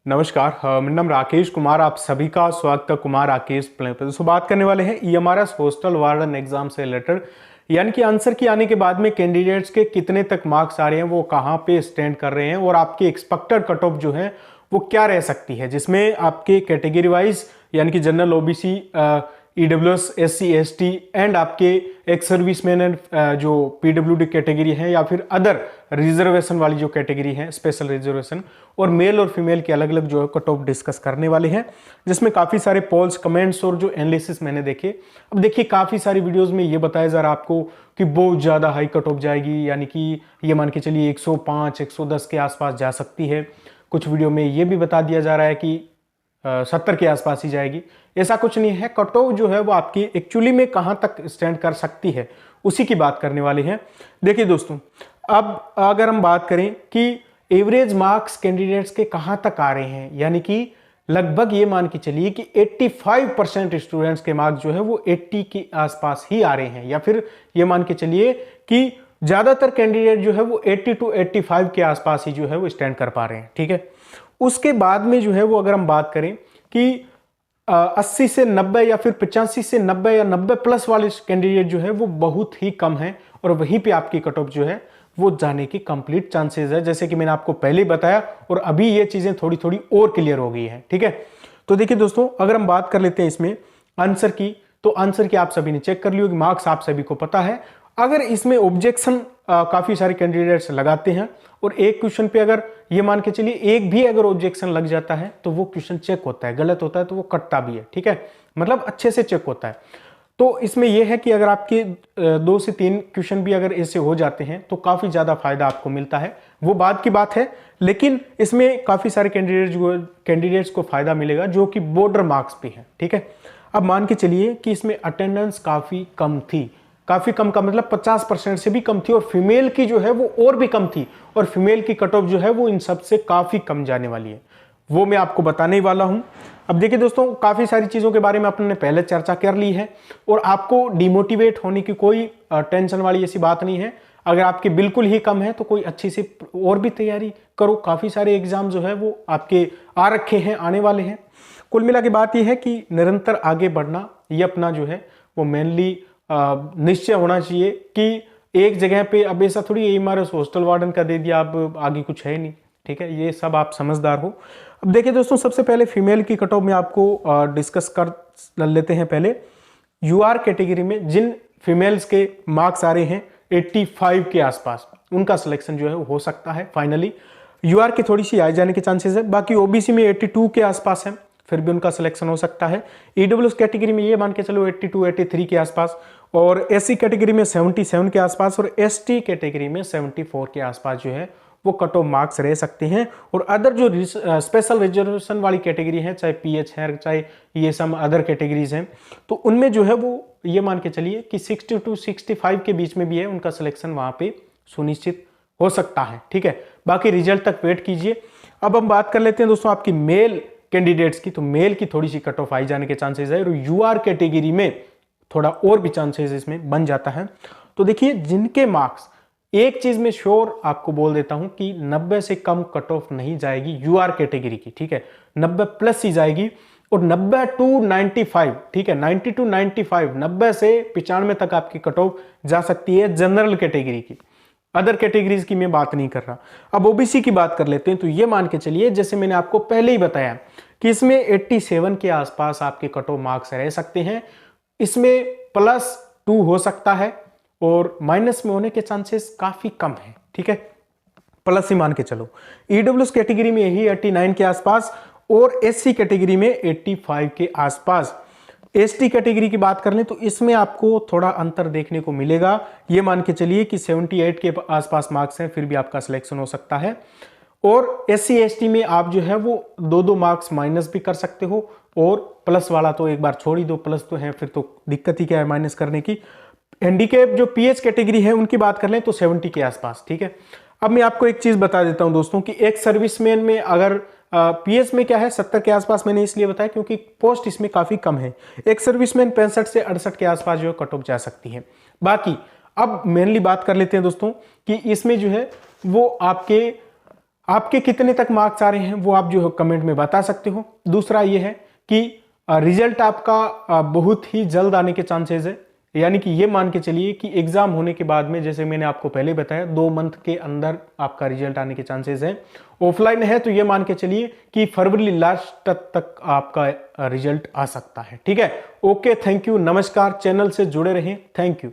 नमस्कार। मेरा नाम राकेश कुमार, आप सभी का स्वागत है कुमार राकेश प्ले पे। दोस्तों बात करने वाले हैं ईएमआरएस हॉस्टल वार्डन एग्जाम से रिलेटेड, यानी कि आंसर की आने के बाद में कैंडिडेट्स के कितने तक मार्क्स आ रहे हैं, वो कहाँ पे स्टैंड कर रहे हैं और आपकी एक्सपेक्टेड कट ऑफ जो है वो क्या रह सकती है, जिसमें आपके कैटेगरी वाइज यानी कि general, OBC, EWS, SC, ST and आपके एक्स सर्विसमैन एंड जो पीडब्ल्यूडी कैटेगरी है या फिर अदर रिजर्वेशन वाली जो कैटेगरी है, स्पेशल रिजर्वेशन, और मेल और फीमेल के अलग अलग जो है कट ऑफ डिस्कस करने वाले हैं, जिसमें काफ़ी सारे पोल्स, कमेंट्स और जो एनालिसिस मैंने देखे। अब देखिए, काफ़ी सारी वीडियोस में ये बताया जा रहा है आपको कि बहुत ज़्यादा हाई कट ऑफ जाएगी, यानी कि ये मान के चलिए 105, 110 के आसपास जा सकती है। कुछ वीडियो में ये भी बता दिया जा रहा है कि 70 के आसपास ही जाएगी। ऐसा कुछ नहीं है। कट ऑफ जो है वो आपकी एक्चुअली में कहाँ तक स्टैंड कर सकती है, उसी की बात करने वाले हैं। देखिए दोस्तों, अब अगर हम बात करें कि एवरेज मार्क्स कैंडिडेट्स के कहाँ तक आ रहे हैं, यानी कि लगभग ये मान के चलिए कि 85% स्टूडेंट्स के मार्क्स जो है वो 80 के आसपास ही आ रहे हैं, या फिर ये मान के चलिए कि ज़्यादातर कैंडिडेट जो है वो 80 to 85 के आसपास ही जो है वो स्टैंड कर पा रहे हैं। ठीक है, उसके बाद में जो है वो अगर हम बात करें कि 80 से 90 या फिर 85 से 90 या 90 प्लस वाले कैंडिडेट जो है वो बहुत ही कम है, और वहीं पे आपकी कट ऑफ जो है वो जाने की कंप्लीट चांसेस है, जैसे कि मैंने आपको पहले ही बताया, और अभी ये चीजें थोड़ी थोड़ी और क्लियर हो गई है। ठीक है, तो देखिए दोस्तों, अगर हम बात कर लेते हैं इसमें आंसर की, तो आंसर की आप सभी ने चेक कर लियो कि मार्क्स आप सभी को पता है। अगर इसमें ऑब्जेक्शन काफी सारे कैंडिडेट्स लगाते हैं, और एक क्वेश्चन पे अगर ये मान के चलिए एक भी अगर ऑब्जेक्शन लग जाता है तो वो क्वेश्चन चेक होता है, गलत होता है तो वो कटता भी है। ठीक है, मतलब अच्छे से चेक होता है। तो इसमें यह है कि अगर आपके 2 से 3 क्वेश्चन भी अगर ऐसे हो जाते हैं तो काफी ज्यादा फायदा आपको मिलता है, वो बाद की बात है। लेकिन इसमें काफी सारे कैंडिडेट्स को फायदा मिलेगा जो कि बॉर्डर मार्क्स पे है। ठीक है, अब मान के चलिए कि इसमें अटेंडेंस काफी कम थी, काफी कम का मतलब 50% से भी कम थी, और फीमेल की जो है वो और भी कम थी, और फीमेल की कट ऑफ जो है वो इन सबसे काफी कम जाने वाली है, वो मैं आपको बताने ही वाला हूं। अब देखिए दोस्तों, काफी सारी चीजों के बारे में आपने पहले चर्चा कर ली है, और आपको डिमोटिवेट होने की कोई टेंशन वाली ऐसी बात नहीं है। अगर आपके बिल्कुल ही कम है तो कोई अच्छी सी और भी तैयारी करो, काफी सारे एग्जाम जो है वो आपके आ रखे हैं, आने वाले हैं। कुल मिला के बात यह है कि निरंतर आगे बढ़ना, ये अपना जो है वो मेनली निश्चय होना चाहिए कि एक जगह पे अब ऐसा थोड़ी ईएमआरएस हॉस्टल वार्डन का दे दिया, अब आगे कुछ है नहीं। ठीक है, ये सब आप समझदार हो। अब देखिए दोस्तों, सबसे पहले फीमेल की कट ऑफ में आपको डिस्कस कर लेते हैं। पहले यूआर कैटेगरी में जिन फीमेल्स के मार्क्स आ रहे हैं 85 के आसपास, उनका सिलेक्शन जो है वो हो सकता है फाइनली। यूआर की थोड़ी सी आ जाने के चांसेस है। बाकी ओबीसी में 82 के आसपास है, फिर भी उनका सिलेक्शन हो सकता है। ईडब्ल्यूएस कैटेगरी में ये मान के चलो 82, 83 के आसपास, और एससी कैटेगरी में 77 के आसपास, और एसटी कैटेगरी में 74 के आसपास जो है वो कट ऑफ मार्क्स रह सकते हैं। और अदर जो स्पेशल रिजर्वेशन वाली कैटेगरी है, चाहे पीएच है, चाहे ये सब अदर कैटेगरीज हैं, तो उनमें जो है वो ये मान के चलिए कि 60 to 65 के बीच में भी है, उनका सिलेक्शन वहां पे सुनिश्चित हो सकता है। ठीक है, बाकी रिजल्ट तक वेट कीजिए। अब हम बात कर लेते हैं दोस्तों आपकी मेल कैंडिडेट्स की, तो मेल की थोड़ी सी कट ऑफ आई जाने के चांसेस है, और यूआर कैटेगरी में थोड़ा और भी चांसेस इसमें बन जाता है। तो देखिए, जिनके मार्क्स, एक चीज में श्योर आपको बोल देता हूं कि 90 से कम कट ऑफ नहीं जाएगी यूआर कैटेगरी की। ठीक है, 90 प्लस ही जाएगी, और 90 to 95, ठीक है, 90 to 95, 90 से 95 तक आपकी कट ऑफ जा सकती है जनरल कैटेगरी की। अदर कैटेगरीज की मैं बात नहीं कर रहा। अब ओबीसी की बात कर लेते हैं, तो ये मान के चलिए, जैसे मैंने आपको पहले ही बताया कि इसमें 87 के आसपास आपके कट ऑफ मार्क्स रह सकते हैं। इसमें +2 हो सकता है, और माइनस में होने के चांसेस काफी कम है। ठीक है, प्लस ही मान के चलो। ईडब्ल्यूएस कैटेगरी में यही 89 के आसपास, और एससी कैटेगरी में 85 के आसपास। एसटी कैटेगरी की बात कर लें तो इसमें आपको थोड़ा अंतर देखने को मिलेगा। ये मान के चलिए कि 78 के आसपास मार्क्स हैं, फिर भी आपका सिलेक्शन हो सकता है। और एससी एसटी में आप जो है वो 2-2 मार्क्स माइनस भी कर सकते हो, और प्लस वाला तो एक बार छोड़ ही दो, प्लस तो है, फिर तो दिक्कत ही क्या है माइनस करने की। हैंडीकैप जो पीएच कैटेगरी है उनकी बात कर लें तो 70 के आसपास। ठीक है, अब मैं आपको एक चीज बता देता हूं दोस्तों कि एक सर्विसमैन में अगर पीएच में क्या है 70 के आसपास, मैंने इसलिए बताया क्योंकि पोस्ट इसमें काफी कम है। एक सर्विसमैन 65 से 68 के आसपास जो है कट ऑफ जा सकती है। बाकी अब मेनली बात कर लेते हैं दोस्तों कि इसमें जो है वो आपके आपके कितने तक मार्क्स आ रहे हैं वो आप जो है कमेंट में बता सकते हो। दूसरा ये है कि रिजल्ट आपका बहुत ही जल्द आने के चांसेस है, यानी कि ये मान के चलिए कि एग्जाम होने के बाद में, जैसे मैंने आपको पहले बताया, 2 मंथ के अंदर आपका रिजल्ट आने के चांसेस है। ऑफलाइन है तो ये मान के चलिए कि फरवरी लास्ट तक आपका रिजल्ट आ सकता है। ठीक है, ओके, थैंक यू, नमस्कार, चैनल से जुड़े रहें, थैंक यू।